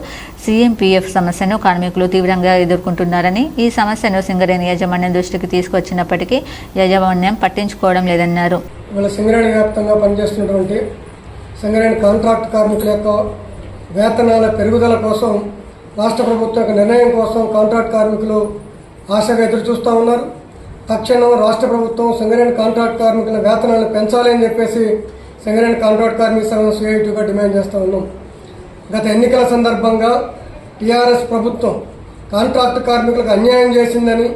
CMPF సమస్యను కార్మికులు తీవ్రంగా ఎదుర్కొంటున్నారని, ఈ సమస్యను సింగరేణి యాజమాన్యం దృష్టికి తీసుకొచ్చినప్పటికీ యాజమాన్యం పట్టించుకోవడం లేదన్నారు. ఇవాళ సింగరేణి వ్యాప్తంగా పనిచేస్తున్నటువంటి సింగరేణి కాంట్రాక్ట్ కార్మికుల యొక్క వేతనాల పెరుగుదల కోసం రాష్ట్ర ప్రభుత్వం యొక్క నిర్ణయం కోసం కాంట్రాక్ట్ కార్మికులు ఆశగా ఎదురు చూస్తూ ఉన్నారు. తక్షణం రాష్ట్ర ప్రభుత్వం సింగరేణి కాంట్రాక్ట్ కార్మికుల వేతనాలను పెంచాలి అని చెప్పేసి సింగరేణి కాంట్రాక్ట్ కార్మిక సంఘం సిఐటిగా డిమాండ్ చేస్తూ ఉన్నాం. గత ఎన్నికల సందర్భంగా టీఆర్ఎస్ ప్రభుత్వం కాంట్రాక్ట్ కార్మికులకు అన్యాయం చేసిందని,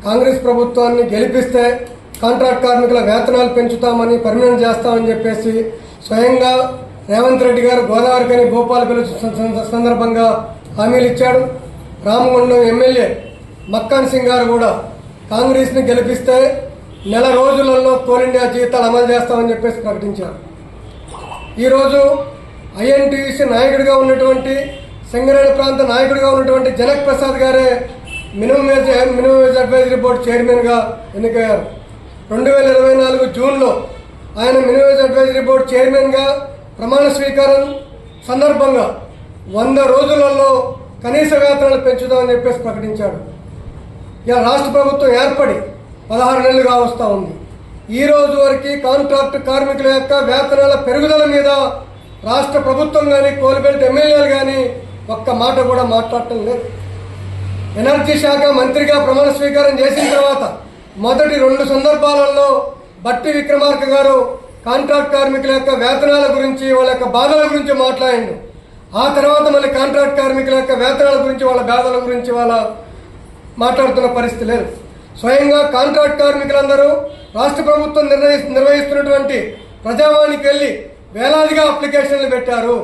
కాంగ్రెస్ ప్రభుత్వాన్ని గెలిపిస్తే కాంట్రాక్ట్ కార్మికుల వేతనాలు పెంచుతామని, పర్మనెంట్ చేస్తామని చెప్పేసి స్వయంగా రేవంత్ రెడ్డి గారు గోదావరికని భోపాలపల్లి సందర్భంగా హామీలు ఇచ్చాడు. రామగుండం ఎమ్మెల్యే మక్కాన్ సింగ్ గారు కూడా కాంగ్రెస్ని గెలిపిస్తే నెల రోజులలో కోల్ ఇండియా జీతాలు అమలు చేస్తామని చెప్పేసి ప్రకటించారు. ఈరోజు INTUC నాయకుడిగా ఉన్నటువంటి, సింగరేణి ప్రాంత నాయకుడిగా ఉన్నటువంటి జనక్ ప్రసాద్ గారే మినిమం వేజ్ అడ్వైజరీ బోర్డు చైర్మన్గా ఎన్నికయ్యారు. 2024 జూన్లో ఆయన మినిమం వేజ్ అడ్వైజరీ బోర్డు చైర్మన్గా ప్రమాణ స్వీకారం సందర్భంగా 100 రోజులలో కనీస వేతనాలు పెంచుదామని చెప్పేసి ప్రకటించాడు. ఇలా రాష్ట్ర ప్రభుత్వం ఏర్పడి 16 నెలలుగా వస్తూ ఉంది. ఈ రోజు వరకు కాంట్రాక్ట్ కార్మికుల యొక్క వేతనాల పెరుగుదల మీద రాష్ట్ర ప్రభుత్వం కానీ, కోల్బెల్ట్ ఎమ్మెల్యేలు కానీ ఒక్క మాట కూడా మాట్లాడటం లేదు. ఎనర్జీ శాఖ మంత్రిగా ప్రమాణ స్వీకారం చేసిన తర్వాత మొదటి 2 సందర్భాలలో బట్టి విక్రమార్క గారు కాంట్రాక్ట్ కార్మికుల యొక్క వేతనాల గురించి, వాళ్ళ యొక్క బాధల గురించి మాట్లాడిండు. ఆ తర్వాత మళ్ళీ కాంట్రాక్ట్ కార్మికుల యొక్క వేతనాల గురించి, వాళ్ళ బాధల గురించి మాట్లాడుతున్న పరిస్థితి లేదు. స్వయంగా కాంట్రాక్ట్ కార్మికులందరూ రాష్ట్ర ప్రభుత్వం నిర్వహిస్తున్నటువంటి ప్రజావాణికి వెళ్ళి వేలాదిగా అప్లికేషన్లు పెట్టారు.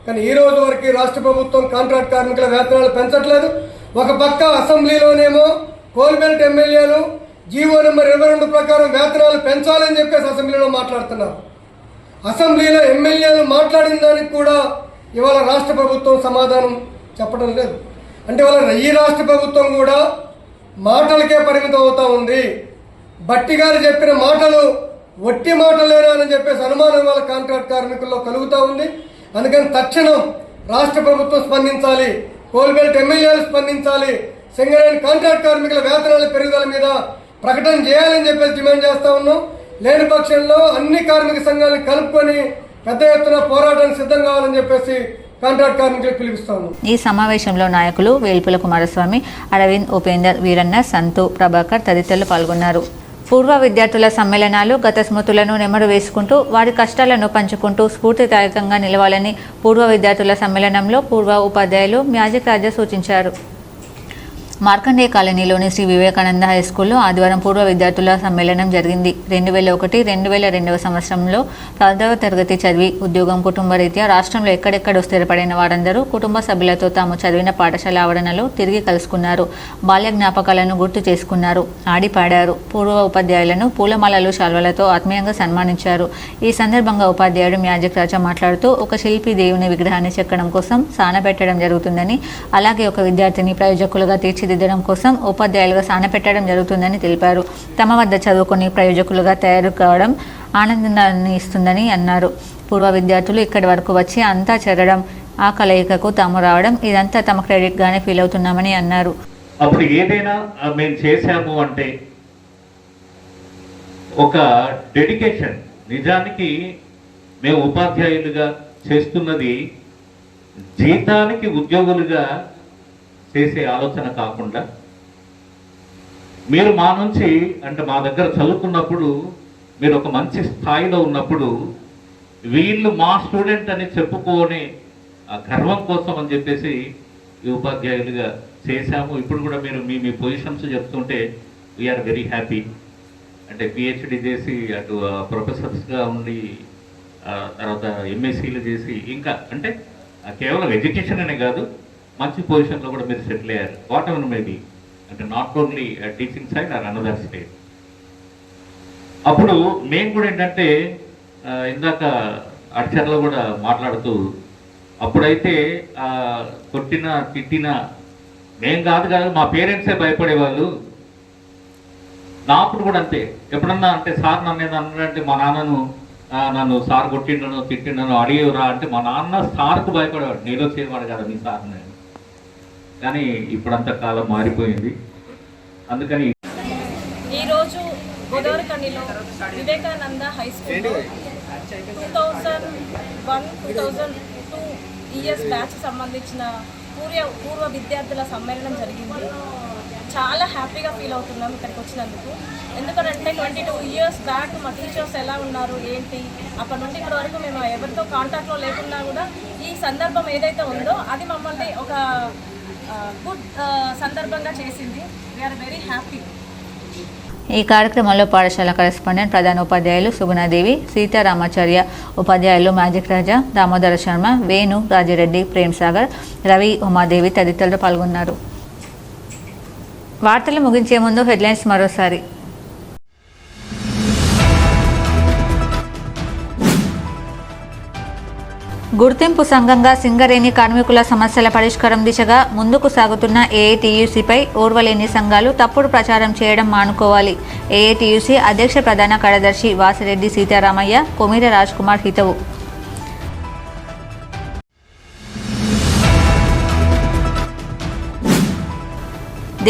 కానీ ఈ రోజు వరకు రాష్ట్ర ప్రభుత్వం కాంట్రాక్ట్ కార్మికుల వేతనాలు పెంచట్లేదు. ఒక పక్క అసెంబ్లీలోనేమో కోల్బెల్ట్ ఎమ్మెల్యేలు జీవో నెంబర్ 22 ప్రకారం వేతనాలు పెంచాలని చెప్పేసి అసెంబ్లీలో మాట్లాడుతున్నారు. అసెంబ్లీలో ఎమ్మెల్యేలు మాట్లాడిన దానికి కూడా ఇవాళ రాష్ట్ర ప్రభుత్వం సమాధానం చెప్పడం లేదు. అంటే వాళ్ళ ఈ రాష్ట్ర ప్రభుత్వం కూడా మాటలకే పరిమితం అవుతా ఉంది. బట్టి గారు చెప్పిన మాటలు ఒట్టి మాటలేనా అని చెప్పేసి అనుమానం వాళ్ళ కాంట్రాక్ట్ కార్మికుల్లో కలుగుతూ ఉంది. అందుకని తక్షణం రాష్ట్ర ప్రభుత్వం స్పందించాలి, కోల్బెల్ట్ ఎమ్మెల్యేలు స్పందించాలి, సింగరేణి కాంట్రాక్ట్ కార్మికుల వేతనాల పెరుగుదల మీద ప్రకటన చేయాలని చెప్పేసి డిమాండ్ చేస్తూ ఉన్నాం. లేని పక్షంలో అన్ని కార్మిక సంఘాలను కలుపుకొని పెద్ద ఎత్తున పోరాటానికి సిద్ధం కావాలని చెప్పేసి కాంట్రాక్ట్ కార్మికులకు పిలుపుస్తాము. ఈ సమావేశంలో నాయకులు వేల్పుల కుమారస్వామి, అరవింద్, ఉపేందర్, వీరన్న, సంతు, ప్రభాకర్ తదితరులు పాల్గొన్నారు. పూర్వ విద్యార్థుల సమ్మేళనాలు గత స్మృతులను నెమరు వేసుకుంటూ వారి కష్టాలను పంచుకుంటూ స్ఫూర్తిదాయకంగా నిలవాలని పూర్వ విద్యార్థుల సమ్మేళనంలో పూర్వ ఉపాధ్యాయులు మ్యాజిక్ రాజా సూచించారు. మార్కండేయ కాలనీలోని శ్రీ వివేకానంద హై స్కూల్లో ఆదివారం పూర్వ విద్యార్థుల సమ్మేళనం జరిగింది. 2001-2002 సంవత్సరంలో 10వ తరగతి చదివి ఉద్యోగం, కుటుంబరీత్యా రాష్ట్రంలో ఎక్కడెక్కడో స్థిరపడిన వారందరూ కుటుంబ సభ్యులతో తాము చదివిన పాఠశాల ఆవరణలో తిరిగి కలుసుకున్నారు. బాల్య జ్ఞాపకాలను గుర్తు చేసుకున్నారు, ఆడిపాడారు. పూర్వ ఉపాధ్యాయులను పూలమాలలు, శాల్వలతో ఆత్మీయంగా సన్మానించారు. ఈ సందర్భంగా ఉపాధ్యాయుడు మ్యాజిక్ రాజా మాట్లాడుతూ ఒక శిల్పి దేవుని విగ్రహాన్ని చెక్కడం కోసం సానపెట్టడం జరుగుతుందని, అలాగే ఒక విద్యార్థిని ప్రయోజకులుగా తీర్చిదిద్దడం కోసం ఉపాధ్యాయులుగా సానపెట్టడం జరుగుతుందని తెలిపారు. తమ వద్ద చదువుకొని ప్రయోజకులుగా తయారు కావడం ఆనందాన్ని ఇస్తుందని అన్నారు. పూర్వ విద్యార్థులు ఇక్కడి వరకు వచ్చి అంతా చేరడం, ఆ కలయికకు తాము రావడం, ఇదంతా తమ క్రెడిట్గానే ఫీల్ అవుతున్నామని అన్నారు. అప్పుడు ఏదైనా మేము చేశాము అంటే ఒక డెడికేషన్. నిజానికి మేము ఉపాధ్యాయులుగా చేస్తున్నది జీతానికి ఉద్యోగులుగా చేసే ఆలోచన కాకుండా, మీరు మా నుంచి అంటే మా దగ్గర చదువుకున్నప్పుడు మీరు ఒక మంచి స్థాయిలో ఉన్నప్పుడు వీళ్ళు మా స్టూడెంట్ అని చెప్పుకోని ఆ గర్వం కోసం అని చెప్పేసి ఈ ఉపాధ్యాయులుగా చేశాము. ఇప్పుడు కూడా మీరు మీ పొజిషన్స్ చెప్తుంటే వీఆర్ వెరీ హ్యాపీ. అంటే పిహెచ్డి చేసి అటు ప్రొఫెసర్స్గా ఉండి తర్వాత ఎంఎస్సీలు చేసి ఇంకా అంటే కేవలం ఎడ్యుకేషన్ అనే కాదు, మంచి పొజిషన్లో కూడా మీరు సెటిల్ అయ్యారు. వాట్ ఎవర్ మేబీ, అంటే not only teaching side or another state. అప్పుడు మేము కూడా ఏంటంటే ఇందాక అక్షర్లో కూడా మాట్లాడుతూ, అప్పుడైతే కొట్టిన తిట్టిన మేం కాదు మా పేరెంట్సే భయపడేవాళ్ళు. నాప్పుడు కూడా అంతే. ఎప్పుడన్నా అంటే సార్ నన్ను అన్నాడంటే మా నన్ను సార్ కొట్టిండను తిట్టిండను అడిగేవరా అంటే మా నాన్న సార్కు భయపడేవాడు, నేను చేయవాడు కదా మీ సార్ని. కానీ ఇప్పుడంత కాలం మారిపోయింది. అందుకని ఈరోజు గోదావరిఖనిలో Vivekananda high school 2001-2002 years batch సంబంధించిన పూర్వ విద్యార్థుల సమ్మేళనం జరిగింది. చాలా హ్యాపీగా ఫీల్ అవుతున్నాం ఇక్కడికి వచ్చినందుకు. ఎందుకంటే 22 ఇయర్స్ బ్యాక్ మా టీచర్స్ ఎలా ఉన్నారు ఏంటి, అప్పటి నుండి ఇప్పటి వరకు మేము ఎవరితో కాంటాక్ట్లో లేకున్నా కూడా ఈ సందర్భం ఏదైతే ఉందో అది మమ్మల్ని ఒక గుడ్ సందర్భంగా చేసింది. We are very happy. ఈ కార్యక్రమంలో పాఠశాల కరెస్పాండెంట్ ప్రధాన ఉపాధ్యాయులు సుగుణాదేవి, సీతారామాచార్య, ఉపాధ్యాయులు మ్యాజిక్ రాజా, దామోదర శర్మ, వేణు, రాజిరెడ్డి, ప్రేమ్ సాగర్, రవి, ఉమాదేవి తదితరులు పాల్గొన్నారు. వార్తలు ముగించే ముందు హెడ్లైన్స్ మరోసారి. గుర్తింపు సంఘంగా సింగరేణి కార్మికుల సమస్యల పరిష్కారం దిశగా ముందుకు సాగుతున్న ఏఐటీయూసీపై ఓర్వలేని సంఘాలు తప్పుడు ప్రచారం చేయడం మానుకోవాలి. ఏఐటీయూసీ అధ్యక్ష ప్రధాన కార్యదర్శి వాసిరెడ్డి సీతారామయ్య, కొమిర రాజ్ కుమార్ హితవు.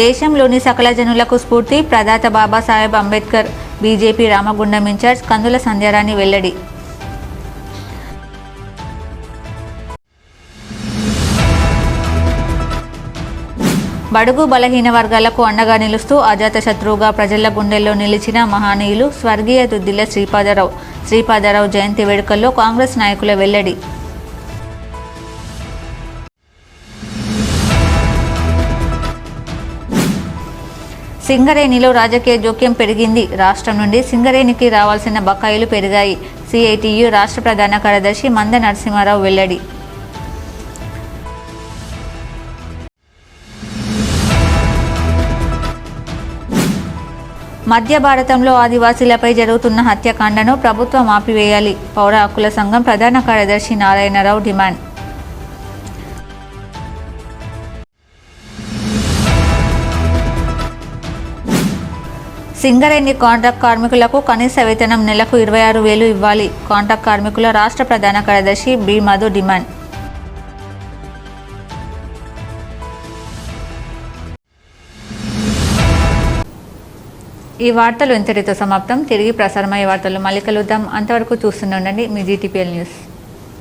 దేశంలోని సకల జనులకు స్ఫూర్తి ప్రదాత బాబాసాహెబ్ అంబేద్కర్. బీజేపీ రామగుండం ఇన్ఛార్జ్ కందుల సంధ్యారాణి వెల్లడి. బడుగు బలహీన వర్గాలకు అండగా నిలుస్తూ అజాతశత్రువుగా ప్రజల గుండెల్లో నిలిచిన మహనీయులు స్వర్గీయ దుద్దిల్ల శ్రీపాదరావు జయంతి వేడుకల్లో కాంగ్రెస్ నాయకుల వెల్లడి. సింగరేణిలో రాజకీయ జోక్యం పెరిగింది. రాష్ట్రం నుండి సింగరేణికి రావాల్సిన బకాయిలు పెరిగాయి. సిఐటియు రాష్ట్ర ప్రధాన కార్యదర్శి మంద నరసింహారావు వెల్లడి. మధ్య భారతంలో ఆదివాసీలపై జరుగుతున్న హత్యాకాండను ప్రభుత్వం ఆపివేయాలి. పౌర హక్కుల సంఘం ప్రధాన కార్యదర్శి నారాయణరావు డిమాండ్. సింగరేణి కాంట్రాక్ట్ కార్మికులకు కనీస వేతనం నెలకు 26,000 ఇవ్వాలి. కాంట్రాక్ట్ కార్మికుల రాష్ట్ర ప్రధాన కార్యదర్శి బి మధు డిమాండ్. ఈ వార్తలు ఇంతటితో సమాప్తం. తిరిగి ప్రసారమయ్యే వార్తలు మళ్ళీ కలుద్దాం. అంతవరకు చూస్తూనే ఉండండి మీ జీటీపీఎల్ న్యూస్.